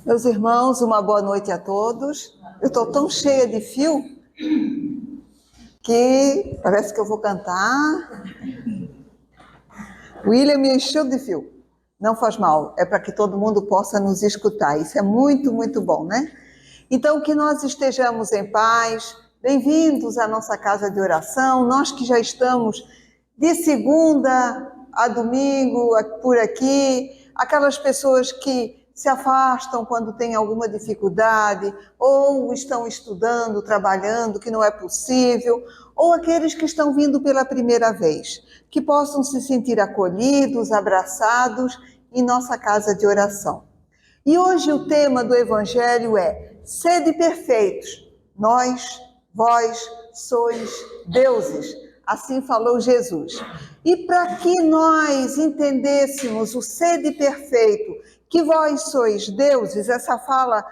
Meus irmãos, uma boa noite a todos. Eu estou tão cheia de fio que parece que eu vou cantar. William me encheu de fio. Não faz mal, é para que todo mundo possa nos escutar. Isso é muito, muito bom, né? Então, que nós estejamos em paz. Bem-vindos à nossa casa de oração. Nós que já estamos de segunda a domingo por aqui, aquelas pessoas que se afastam quando tem alguma dificuldade, ou estão estudando, trabalhando, que não é possível, ou aqueles que estão vindo pela primeira vez, que possam se sentir acolhidos, abraçados em nossa casa de oração. E hoje o tema do Evangelho é: sede perfeitos, vós sois deuses. Assim falou Jesus. E para que nós entendêssemos o sede perfeito, que vós sois deuses, essa fala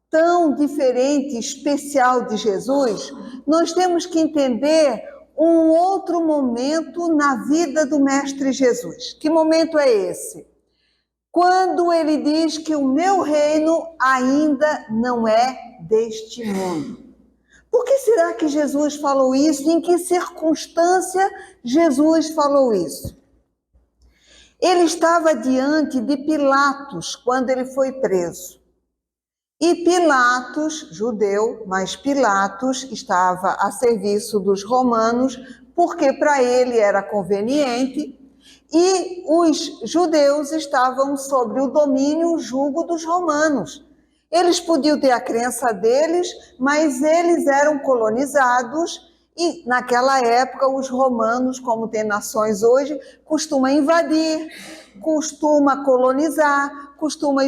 tão diferente, especial de Jesus, nós temos que entender um outro momento na vida do Mestre Jesus. Que momento é esse? Quando ele diz que o meu reino ainda não é deste mundo. Por que será que Jesus falou isso? Em que circunstância Jesus falou isso? Ele estava diante de Pilatos quando ele foi preso. E Pilatos, judeu, mas Pilatos estava a serviço dos romanos, porque para ele era conveniente, e os judeus estavam sob o domínio, o jugo dos romanos. Eles podiam ter a crença deles, mas eles eram colonizados e naquela época os romanos, como tem nações hoje, costumam invadir, costuma colonizar, costuma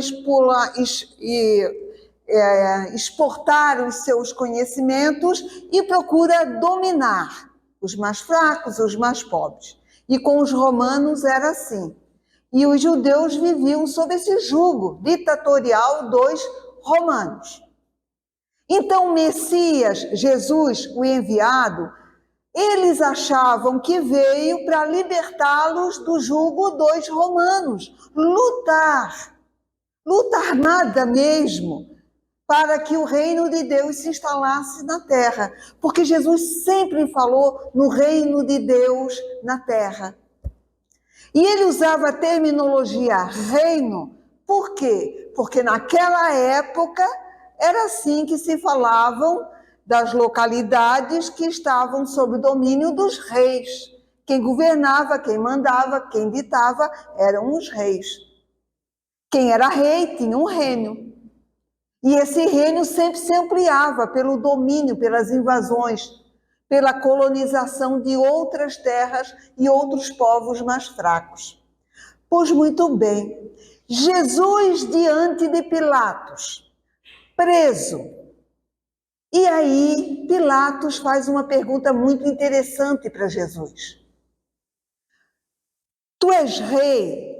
exportar os seus conhecimentos e procura dominar os mais fracos, os mais pobres. E com os romanos era assim. E os judeus viviam sob esse jugo ditatorial dos romanos. Então o Messias, Jesus, o enviado, eles achavam que veio para libertá-los do jugo dos romanos. Lutar nada mesmo, para que o reino de Deus se instalasse na terra. Porque Jesus sempre falou no reino de Deus na terra. E ele usava a terminologia reino, por quê? Porque naquela época era assim que se falavam das localidades que estavam sob o domínio dos reis. Quem governava, quem mandava, quem ditava eram os reis. Quem era rei tinha um reino. E esse reino sempre se ampliava pelo domínio, pelas invasões, pela colonização de outras terras e outros povos mais fracos. Pois muito bem, Jesus diante de Pilatos, preso. E aí Pilatos faz uma pergunta muito interessante para Jesus. Tu és rei?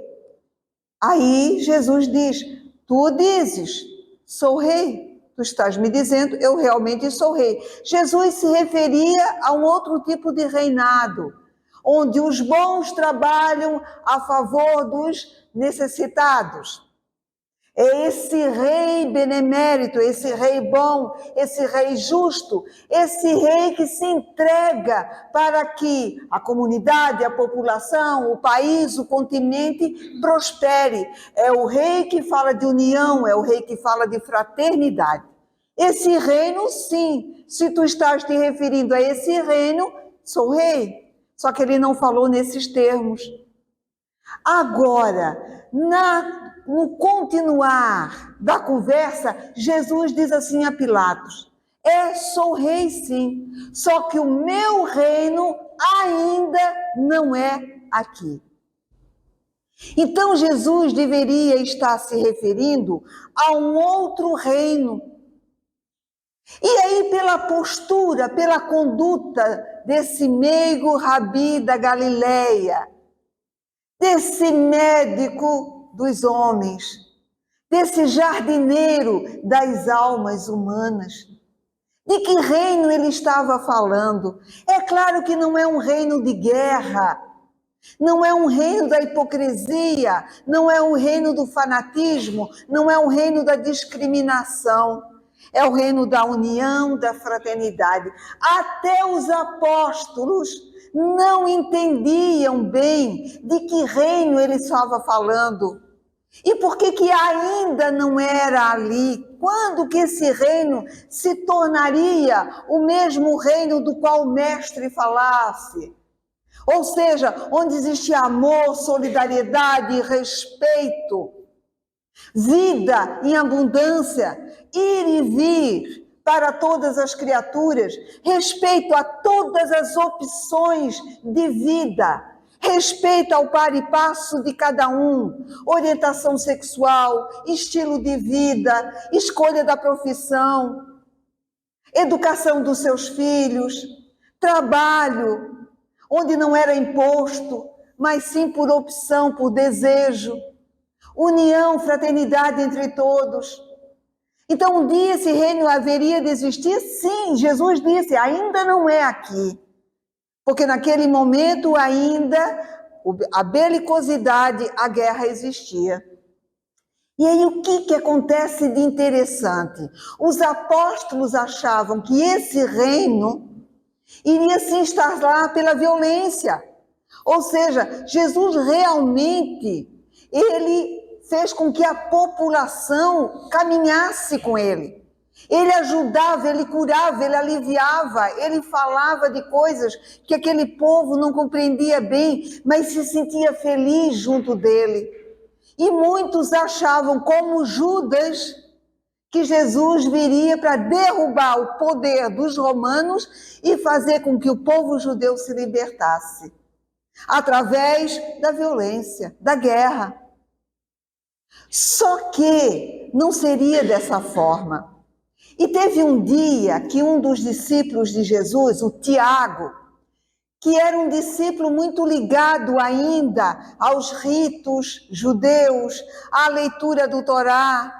Aí Jesus diz, tu o dizes, sou rei. Tu estás me dizendo, eu realmente sou rei. Jesus se referia a um outro tipo de reinado, onde os bons trabalham a favor dos necessitados. É esse rei benemérito, esse rei bom, esse rei justo, esse rei que se entrega para que a comunidade, a população, o país, o continente prospere. É o rei que fala de união, é o rei que fala de fraternidade. Esse reino, sim, se tu estás te referindo a esse reino, sou rei. Só que ele não falou nesses termos. Agora, no continuar da conversa, Jesus diz assim a Pilatos, sou rei sim, só que o meu reino ainda não é aqui. Então Jesus deveria estar se referindo a um outro reino. E aí, pela postura, pela conduta desse meigo rabi da Galileia, desse médico dos homens, desse jardineiro das almas humanas. De que reino ele estava falando? É claro que não é um reino de guerra, Não é um reino da hipocrisia, não é um reino do fanatismo, não é um reino da discriminação. É o reino da união, da fraternidade. Até os apóstolos não entendiam bem de que reino ele estava falando. E por que ainda não era ali? Quando que esse reino se tornaria o mesmo reino do qual o mestre falasse? Ou seja, onde existe amor, solidariedade, respeito, vida em abundância, ir e vir para todas as criaturas, respeito a todas as opções de vida, respeito ao par e passo de cada um, orientação sexual, estilo de vida, escolha da profissão, educação dos seus filhos, trabalho, onde não era imposto, mas sim por opção, por desejo, união, fraternidade entre todos. Então, um dia esse reino haveria de existir? Sim, Jesus disse, ainda não é aqui. Porque naquele momento ainda a belicosidade, a guerra existia. E aí o que acontece de interessante? Os apóstolos achavam que esse reino iria se instalar pela violência. Ou seja, Jesus realmente, ele fez com que a população caminhasse com ele. Ele ajudava, ele curava, ele aliviava, ele falava de coisas que aquele povo não compreendia bem, mas se sentia feliz junto dele. E muitos achavam, como Judas, que Jesus viria para derrubar o poder dos romanos e fazer com que o povo judeu se libertasse, através da violência, da guerra. Só que não seria dessa forma. E teve um dia que um dos discípulos de Jesus, o Tiago, que era um discípulo muito ligado ainda aos ritos judeus, à leitura do Torá,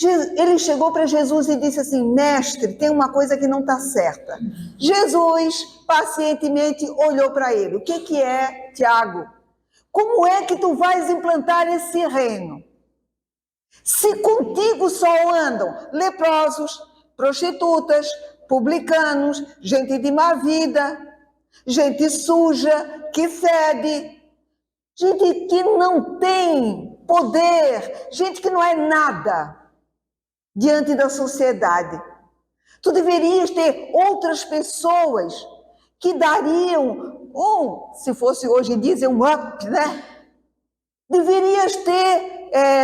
ele chegou para Jesus e disse assim, mestre, tem uma coisa que não está certa. Jesus pacientemente olhou para ele. O que é, Tiago? Como é que tu vais implantar esse reino? Se contigo só andam leprosos, prostitutas, publicanos, gente de má vida, gente suja, que fede, gente que não tem poder, gente que não é nada diante da sociedade. Tu deverias ter outras pessoas que dariam, se fosse hoje dizer um up, né? Deverias ter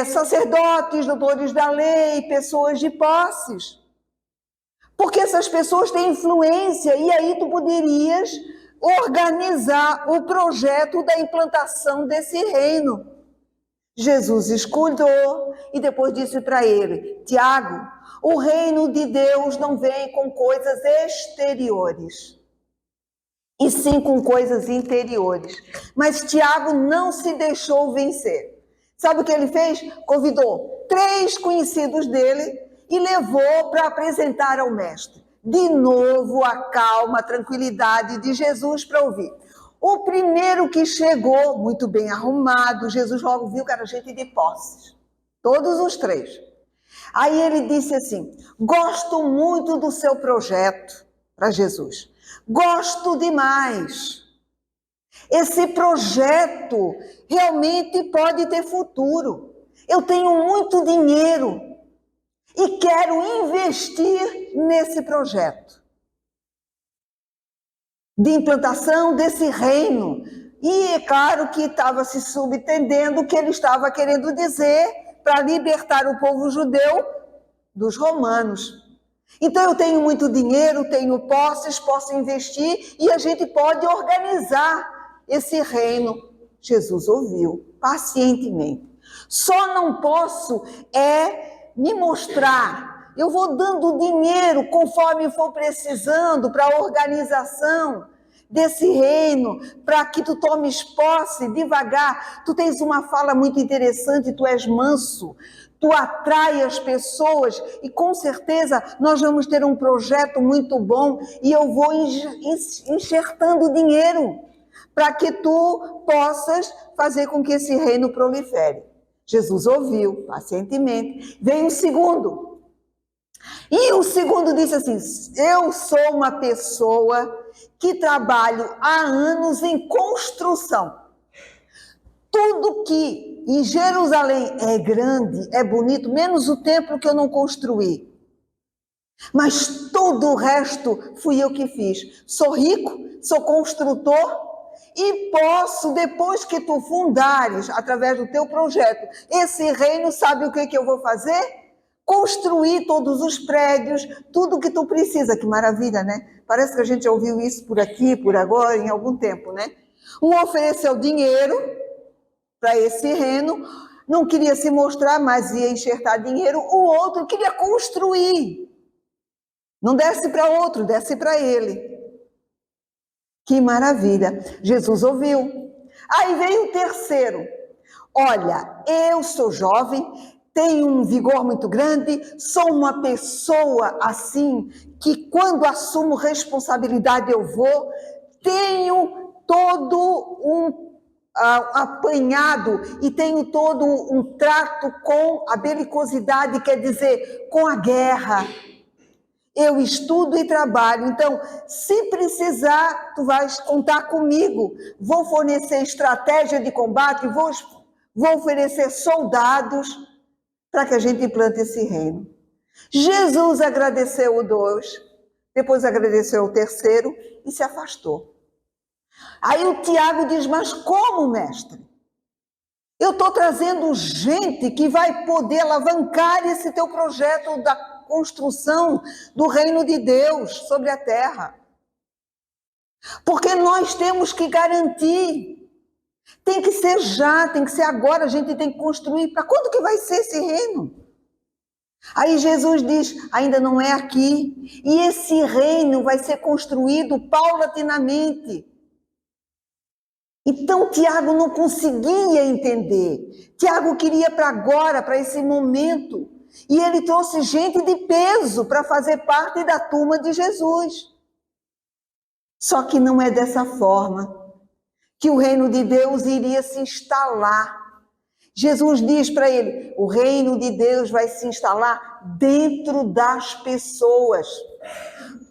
sacerdotes, doutores da lei, pessoas de posses. Porque essas pessoas têm influência e aí tu poderias organizar o projeto da implantação desse reino. Jesus escutou e depois disse para ele, Tiago, o reino de Deus não vem com coisas exteriores, e sim com coisas interiores. Mas Tiago não se deixou vencer. Sabe o que ele fez? Convidou 3 conhecidos dele e levou para apresentar ao mestre. De novo, a calma, a tranquilidade de Jesus para ouvir. O primeiro que chegou, muito bem arrumado, Jesus logo viu que era gente de posses. Todos os 3. Aí ele disse assim, gosto muito do seu projeto, para Jesus. Gosto demais. Esse projeto realmente pode ter futuro. Eu tenho muito dinheiro e quero investir nesse projeto de implantação desse reino. E é claro que estava se subentendendo o que ele estava querendo dizer para libertar o povo judeu dos romanos. Então eu tenho muito dinheiro, tenho posses, posso investir e a gente pode organizar esse reino. Jesus ouviu pacientemente. Só não posso me mostrar. Eu vou dando dinheiro conforme for precisando para a organização desse reino, para que tu tomes posse devagar. Tu tens uma fala muito interessante, tu és manso, tu atrai as pessoas e com certeza nós vamos ter um projeto muito bom e eu vou enxertando dinheiro para que tu possas fazer com que esse reino prolifere. Jesus ouviu pacientemente. Veio o segundo. E o segundo disse assim: eu sou uma pessoa que trabalho há anos em construção. Tudo que em Jerusalém é grande, é bonito, menos o templo que eu não construí. Mas todo o resto fui eu que fiz. Sou rico, sou construtor e posso, depois que tu fundares, através do teu projeto, esse reino, sabe o que eu vou fazer? Construir todos os prédios, tudo que tu precisa. Que maravilha, né? Parece que a gente já ouviu isso por aqui, por agora, em algum tempo, né? Um ofereceu dinheiro para esse reino, não queria se mostrar, mas ia enxertar dinheiro. O outro queria construir. Não desce para outro, desce para ele. Que maravilha. Jesus ouviu. Aí veio o terceiro. Olha, eu sou jovem, tenho um vigor muito grande, sou uma pessoa assim, que quando assumo responsabilidade eu vou, tenho todo um apanhado e tenho todo um trato com a belicosidade, quer dizer, com a guerra. Eu estudo e trabalho, então, se precisar, tu vais contar comigo. Vou fornecer estratégia de combate, vou oferecer soldados para que a gente implante esse reino. Jesus agradeceu o dois, depois agradeceu o terceiro e se afastou. Aí o Tiago diz: mas como, mestre? Eu estou trazendo gente que vai poder alavancar esse teu projeto da construção do reino de Deus sobre a terra. Porque nós temos que garantir. Tem que ser já, tem que ser agora, a gente tem que construir. Para quando que vai ser esse reino? Aí Jesus diz: ainda não é aqui. E esse reino vai ser construído paulatinamente. Então Tiago não conseguia entender. Tiago queria para agora, para esse momento. E ele trouxe gente de peso para fazer parte da turma de Jesus. Só que não é dessa forma que o reino de Deus iria se instalar. Jesus diz para ele: o reino de Deus vai se instalar dentro das pessoas.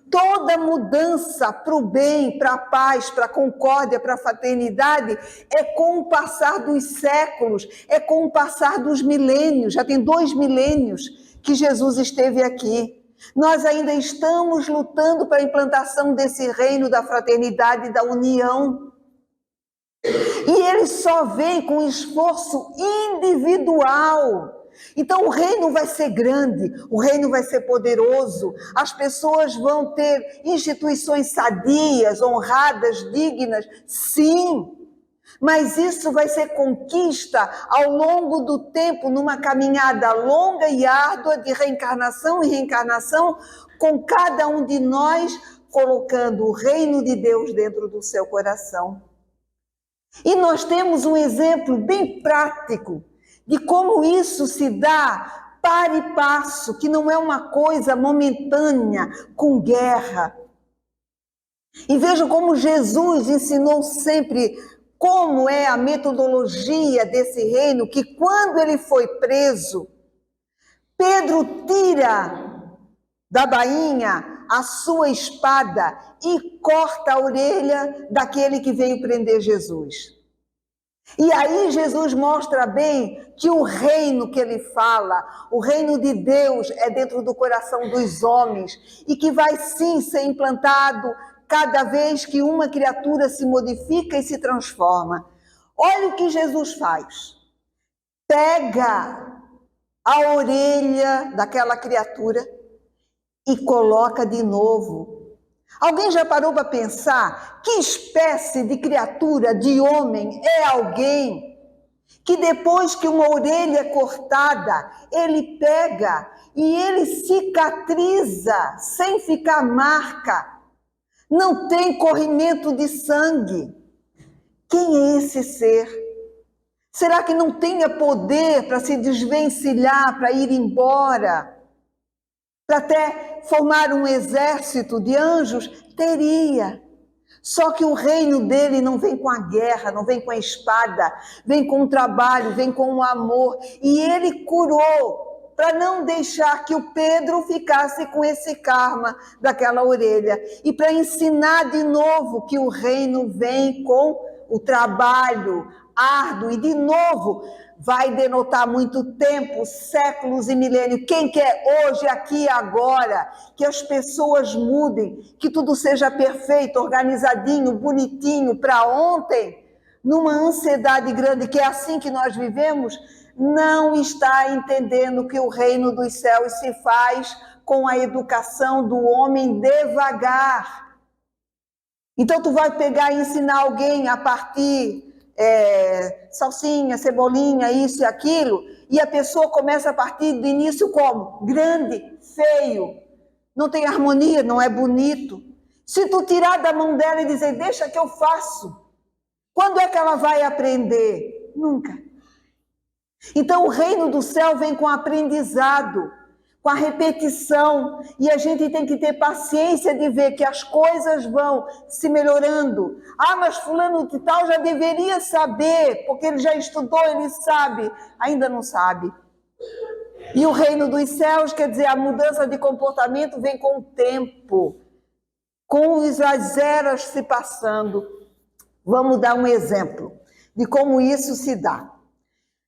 Toda mudança para o bem, para a paz, para a concórdia, para a fraternidade, é com o passar dos séculos, é com o passar dos milênios. Já tem 2 milênios que Jesus esteve aqui. Nós ainda estamos lutando para a implantação desse reino da fraternidade e da união. E ele só vem com esforço individual. Então o reino vai ser grande, o reino vai ser poderoso, as pessoas vão ter instituições sadias, honradas, dignas, sim. Mas isso vai ser conquista ao longo do tempo, numa caminhada longa e árdua de reencarnação e reencarnação, com cada um de nós colocando o reino de Deus dentro do seu coração. E nós temos um exemplo bem prático de como isso se dá para e passo, que não é uma coisa momentânea, com guerra. E veja como Jesus ensinou sempre como é a metodologia desse reino, que quando ele foi preso, Pedro tira da bainha a sua espada e corta a orelha daquele que veio prender Jesus. E aí Jesus mostra bem que o reino que ele fala, o reino de Deus é dentro do coração dos homens e que vai sim ser implantado cada vez que uma criatura se modifica e se transforma. Olha o que Jesus faz. Pega a orelha daquela criatura e coloca de novo. Alguém já parou para pensar que espécie de criatura, de homem, é alguém que depois que uma orelha é cortada, ele pega e ele cicatriza sem ficar marca, não tem corrimento de sangue? Quem é esse ser? Será que não tenha poder para se desvencilhar, para ir embora? Para até formar um exército de anjos? Teria. Só que o reino dele não vem com a guerra, não vem com a espada, vem com o trabalho, vem com o amor. E ele curou para não deixar que o Pedro ficasse com esse karma daquela orelha. E para ensinar de novo que o reino vem com o trabalho árduo. E de novo vai denotar muito tempo, séculos e milênios. Quem quer hoje, aqui, agora, que as pessoas mudem, que tudo seja perfeito, organizadinho, bonitinho para ontem, numa ansiedade grande, que é assim que nós vivemos, não está entendendo que o reino dos céus se faz com a educação do homem devagar. Então tu vai pegar e ensinar alguém a partir salsinha, cebolinha, isso e aquilo, e a pessoa começa a partir do início como? Grande, feio, não tem harmonia, não é bonito. Se tu tirar da mão dela e dizer, deixa que eu faço, quando é que ela vai aprender? Nunca. Então o reino do céu vem com aprendizado, com a repetição, e a gente tem que ter paciência de ver que as coisas vão se melhorando. Ah, mas fulano de tal já deveria saber, porque ele já estudou, ele sabe. Ainda não sabe. E o reino dos céus, quer dizer, a mudança de comportamento vem com o tempo, com as eras se passando. Vamos dar um exemplo de como isso se dá.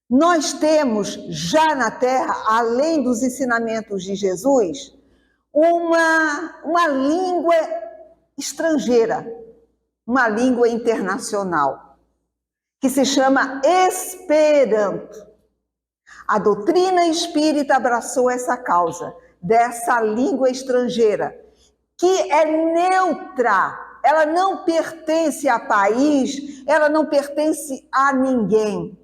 Nós temos já na Terra, além dos ensinamentos de Jesus, uma língua estrangeira, uma língua internacional, que se chama Esperanto. A doutrina espírita abraçou essa causa, dessa língua estrangeira, que é neutra, ela não pertence a país, ela não pertence a ninguém.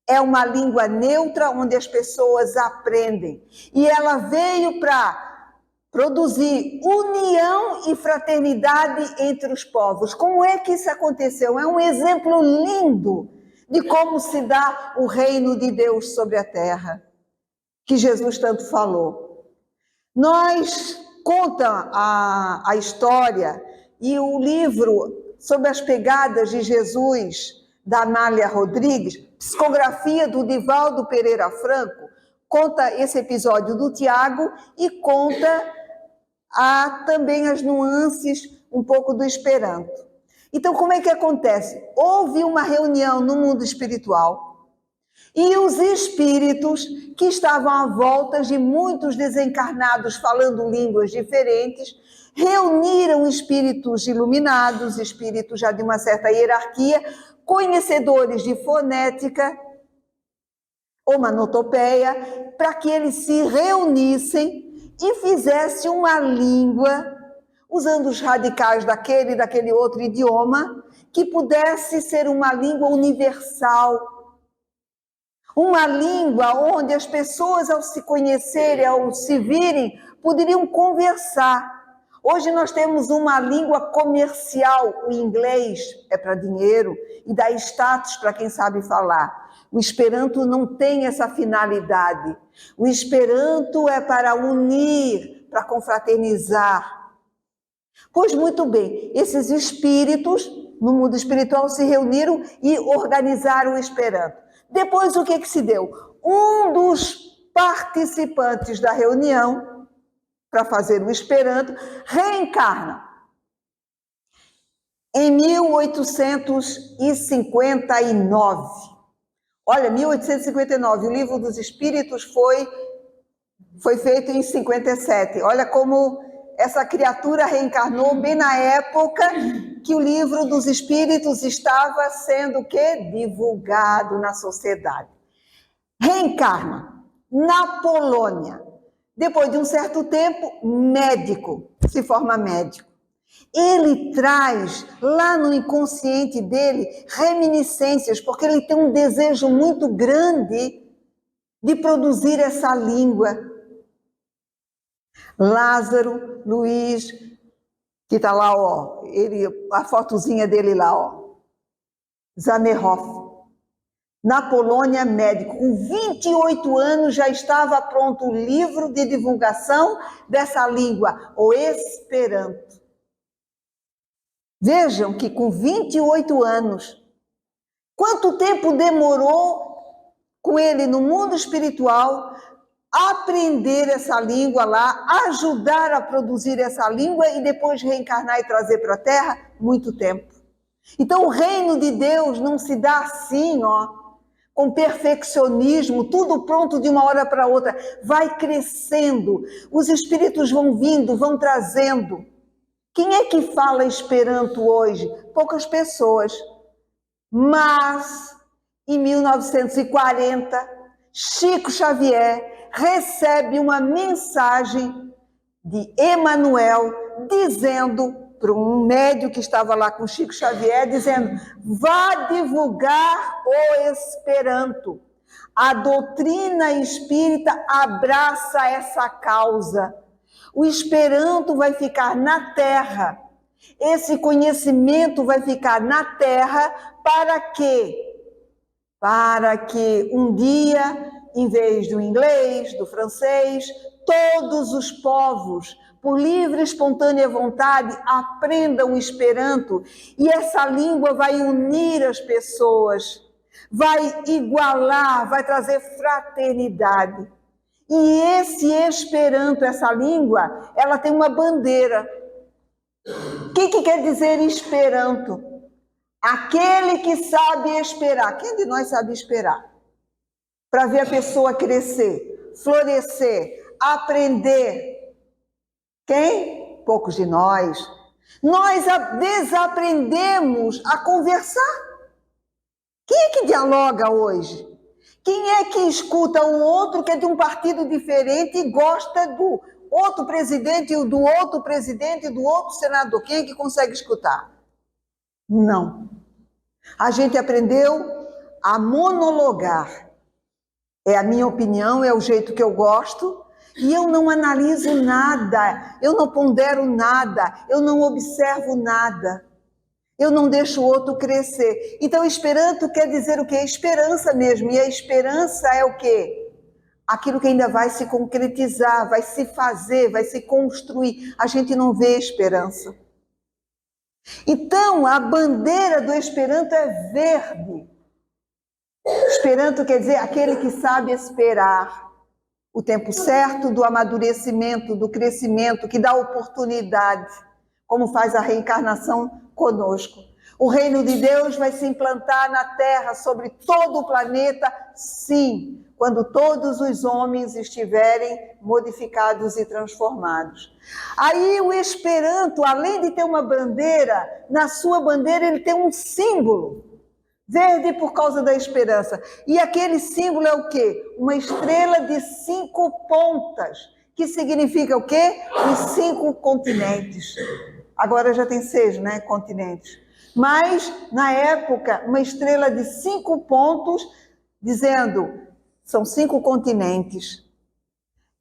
É uma língua neutra onde as pessoas aprendem. E ela veio para produzir união e fraternidade entre os povos. Como é que isso aconteceu? É um exemplo lindo de como se dá o reino de Deus sobre a terra, que Jesus tanto falou. Nós conta a história e o livro sobre as pegadas de Jesus, da Amália Rodrigues, psicografia do Divaldo Pereira Franco, conta esse episódio do Tiago e conta também as nuances um pouco do Esperanto. Então, como é que acontece? Houve uma reunião no mundo espiritual e os espíritos que estavam à volta de muitos desencarnados falando línguas diferentes reuniram espíritos iluminados, espíritos já de uma certa hierarquia, conhecedores de fonética, onomatopeia, para que eles se reunissem e fizessem uma língua, usando os radicais daquele e daquele outro idioma, que pudesse ser uma língua universal. Uma língua onde as pessoas, ao se conhecerem, ao se virem, poderiam conversar. Hoje nós temos uma língua comercial, o inglês é para dinheiro e dá status para quem sabe falar. O Esperanto não tem essa finalidade. O Esperanto é para unir, para confraternizar. Pois muito bem, esses espíritos no mundo espiritual se reuniram e organizaram o Esperanto. Depois o que se deu? Um dos participantes da reunião para fazer o Esperanto, reencarna em 1859. Olha, 1859, o Livro dos Espíritos foi feito em 57. Olha como essa criatura reencarnou bem na época que o Livro dos Espíritos estava sendo divulgado na sociedade. Reencarna na Polônia. Depois de um certo tempo, médico, se forma médico. Ele traz lá no inconsciente dele reminiscências, porque ele tem um desejo muito grande de produzir essa língua. Lázaro Luiz, que está lá, ó, a fotozinha dele lá, ó, Zamenhof. Na Polônia, médico, com 28 anos já estava pronto o livro de divulgação dessa língua, o Esperanto. Vejam que com 28 anos, quanto tempo demorou com ele no mundo espiritual aprender essa língua lá, ajudar a produzir essa língua e depois reencarnar e trazer para a Terra? Muito tempo. Então o reino de Deus não se dá assim, com perfeccionismo, tudo pronto de uma hora para outra. Vai crescendo, os espíritos vão vindo, vão trazendo. Quem é que fala Esperanto hoje? Poucas pessoas. Mas, em 1940, Chico Xavier recebe uma mensagem de Emmanuel dizendo para um médium que estava lá com Chico Xavier, dizendo: vá divulgar o Esperanto. A doutrina espírita abraça essa causa. O Esperanto vai ficar na Terra. Esse conhecimento vai ficar na Terra para quê? Para que um dia, em vez do inglês, do francês, todos os povos, por livre e espontânea vontade, aprendam o Esperanto, e essa língua vai unir as pessoas, vai igualar, vai trazer fraternidade. E esse Esperanto, essa língua, ela tem uma bandeira. O que quer dizer Esperanto? Aquele que sabe esperar. Quem de nós sabe esperar? Para ver a pessoa crescer, florescer, aprender. Quem? Poucos de nós. Nós desaprendemos a conversar. Quem é que dialoga hoje? Quem é que escuta o outro que é de um partido diferente e gosta do outro presidente e do outro presidente e do outro senador? Quem é que consegue escutar? Não. A gente aprendeu a monologar. É a minha opinião, é o jeito que eu gosto, e eu não analiso nada, eu não pondero nada, eu não observo nada. Eu não deixo o outro crescer. Então, Esperanto quer dizer o quê? Esperança mesmo. E a esperança é o quê? Aquilo que ainda vai se concretizar, vai se fazer, vai se construir. A gente não vê esperança. Então, a bandeira do Esperanto é verde. Esperanto quer dizer aquele que sabe esperar o tempo certo do amadurecimento, do crescimento, que dá oportunidade, como faz a reencarnação conosco. O reino de Deus vai se implantar na Terra, sobre todo o planeta, sim, quando todos os homens estiverem modificados e transformados. Aí o Esperanto, além de ter uma bandeira, na sua bandeira ele tem um símbolo, verde por causa da esperança. E aquele símbolo é o quê? Uma estrela de 5 pontas, que significa o quê? Os 5 continentes. Agora já tem 6, né, continentes. Mas, na época, uma estrela de 5 pontos, dizendo, são 5 continentes.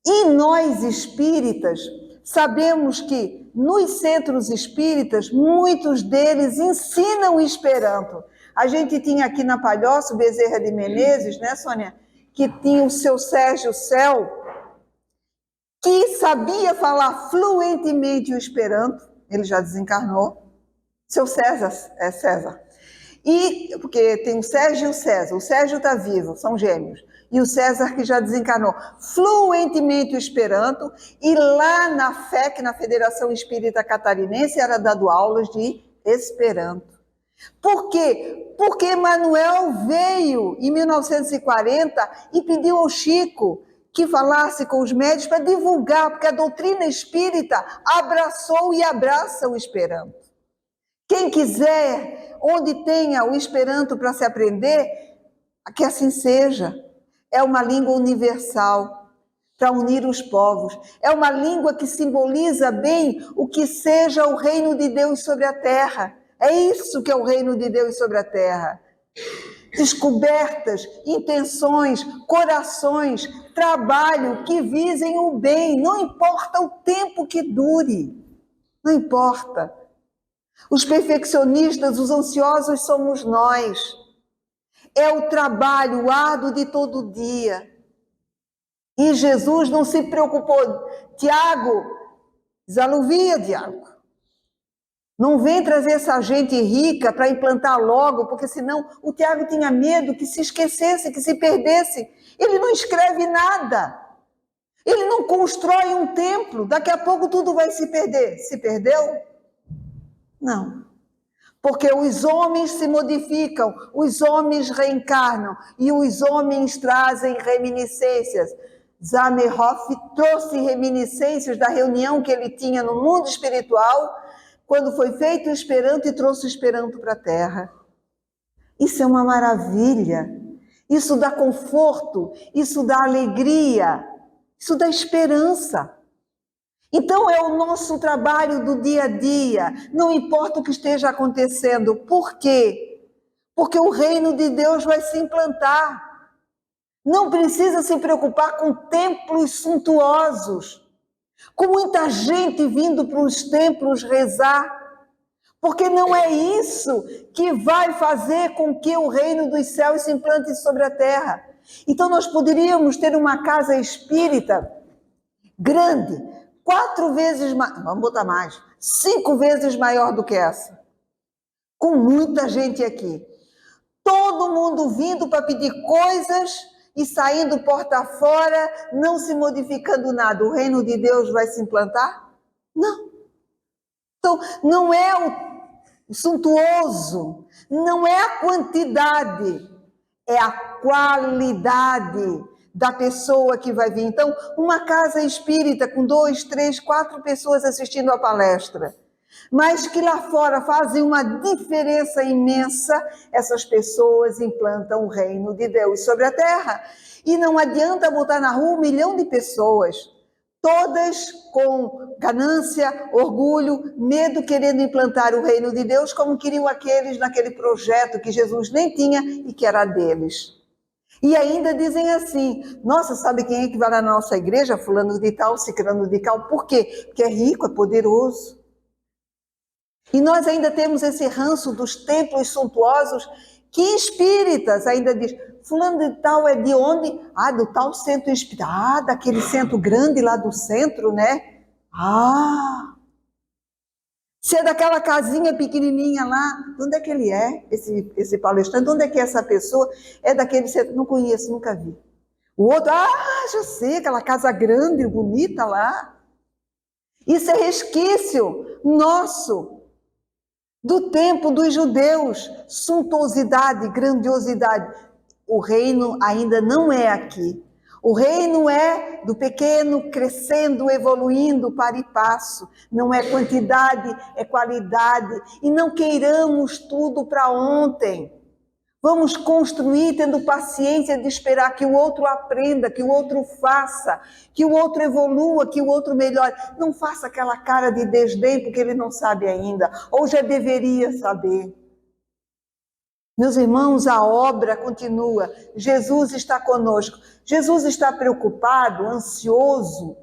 E nós, espíritas, sabemos que nos centros espíritas, muitos deles ensinam o Esperanto. A gente tinha aqui na Palhoça, Bezerra de Menezes, né, Sônia? Que tinha o seu Sérgio Céu, que sabia falar fluentemente o Esperanto. Ele já desencarnou. Seu César, é César. E, porque tem o Sérgio e o César. O Sérgio está vivo, são gêmeos. E o César que já desencarnou. Fluentemente o Esperanto. E lá na FEC, na Federação Espírita Catarinense, era dado aulas de Esperanto. Por quê? Porque Emmanuel veio em 1940 e pediu ao Chico que falasse com os médios para divulgar, porque a doutrina espírita abraçou e abraça o Esperanto. Quem quiser, onde tenha o Esperanto para se aprender, que assim seja. É uma língua universal para unir os povos. É uma língua que simboliza bem o que seja o reino de Deus sobre a terra. É isso que é o reino de Deus sobre a terra. Descobertas, intenções, corações, trabalho que visem o bem, não importa o tempo que dure, não importa. Os perfeccionistas, os ansiosos somos nós. É o trabalho árduo de todo dia. E Jesus não se preocupou. Tiago, desaluvia, Tiago. Não vem trazer essa gente rica para implantar logo, porque senão o Tiago tinha medo que se esquecesse, que se perdesse. Ele não escreve nada. Ele não constrói um templo. Daqui a pouco tudo vai se perder. Se perdeu? Não. Porque os homens se modificam, os homens reencarnam e os homens trazem reminiscências. Zamenhof trouxe reminiscências da reunião que ele tinha no mundo espiritual, quando foi feito o Esperanto e trouxe o Esperanto para a Terra. Isso é uma maravilha. Isso dá conforto, isso dá alegria, isso dá esperança. Então é o nosso trabalho do dia a dia, não importa o que esteja acontecendo. Por quê? Porque o reino de Deus vai se implantar. Não precisa se preocupar com templos suntuosos, com muita gente vindo para os templos rezar, porque não é isso que vai fazer com que o reino dos céus se implante sobre a terra. Então nós poderíamos ter uma casa espírita grande, 4 vezes mais, vamos botar mais, 5 vezes maior do que essa, com muita gente aqui. Todo mundo vindo para pedir coisas e saindo porta fora, não se modificando nada. O reino de Deus vai se implantar? Não. Então, não é o suntuoso, não é a quantidade, é a qualidade da pessoa que vai vir. Então, uma casa espírita com 2, 3, 4 pessoas assistindo a palestra, mas que lá fora fazem uma diferença imensa, essas pessoas implantam o reino de Deus sobre a terra. E não adianta botar na rua 1 milhão de pessoas, todas com ganância, orgulho, medo, querendo implantar o reino de Deus, como queriam aqueles naquele projeto que Jesus nem tinha e que era deles. E ainda dizem assim, nossa, sabe quem é que vai lá na nossa igreja? Fulano de tal, ciclano de tal. Por quê? Porque é rico, é poderoso. E nós ainda temos esse ranço dos templos suntuosos, que espíritas ainda diz, fulano de tal é de onde? Ah, do tal centro espírita. Ah, daquele centro grande lá do centro, né? Ah, se é daquela casinha pequenininha lá, de onde é que ele é, esse palestrante? De onde é que é essa pessoa? É daquele centro, não conheço, nunca vi. O outro, já sei, aquela casa grande, bonita lá. Isso é resquício nosso, do tempo dos judeus, suntuosidade, grandiosidade. O reino ainda não é aqui. O reino é do pequeno crescendo, evoluindo para e passo. Não é quantidade, é qualidade. E não queiramos tudo para ontem. Vamos construir tendo paciência de esperar que o outro aprenda, que o outro faça, que o outro evolua, que o outro melhore. Não faça aquela cara de desdém porque ele não sabe ainda, ou já deveria saber. Meus irmãos, a obra continua. Jesus está conosco. Jesus está preocupado, ansioso,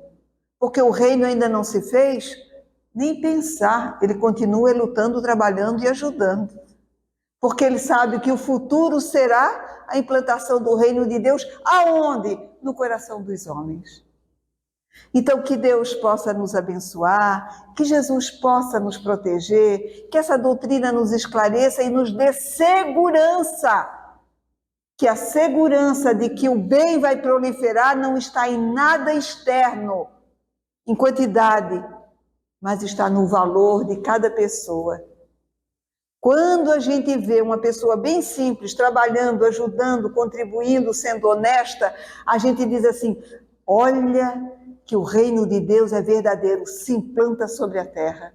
porque o reino ainda não se fez? Nem pensar. Ele continua lutando, trabalhando e ajudando. Porque ele sabe que o futuro será a implantação do reino de Deus. Aonde? No coração dos homens. Então, que Deus possa nos abençoar, que Jesus possa nos proteger, que essa doutrina nos esclareça e nos dê segurança, que a segurança de que o bem vai proliferar não está em nada externo, em quantidade, mas está no valor de cada pessoa. Quando a gente vê uma pessoa bem simples, trabalhando, ajudando, contribuindo, sendo honesta, a gente diz assim, olha que o reino de Deus é verdadeiro, se implanta sobre a terra.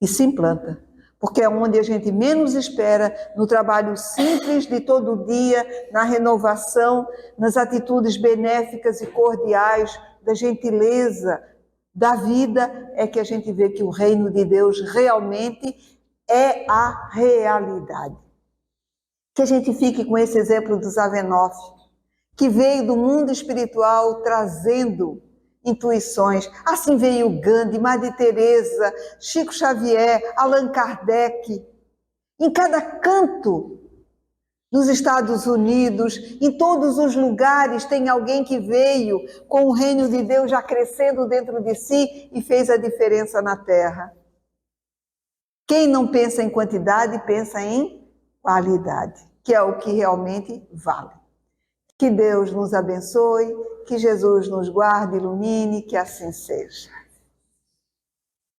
E se implanta, porque é onde a gente menos espera, no trabalho simples de todo dia, na renovação, nas atitudes benéficas e cordiais, da gentileza, da vida, é que a gente vê que o reino de Deus realmente é a realidade. Que a gente fique com esse exemplo do Zamenhof, que veio do mundo espiritual trazendo intuições. Assim veio Gandhi, Madre Teresa, Chico Xavier, Allan Kardec. Em cada canto nos Estados Unidos, em todos os lugares tem alguém que veio com o reino de Deus já crescendo dentro de si e fez a diferença na terra. Quem não pensa em quantidade, pensa em qualidade, que é o que realmente vale. Que Deus nos abençoe, que Jesus nos guarde, ilumine, que assim seja.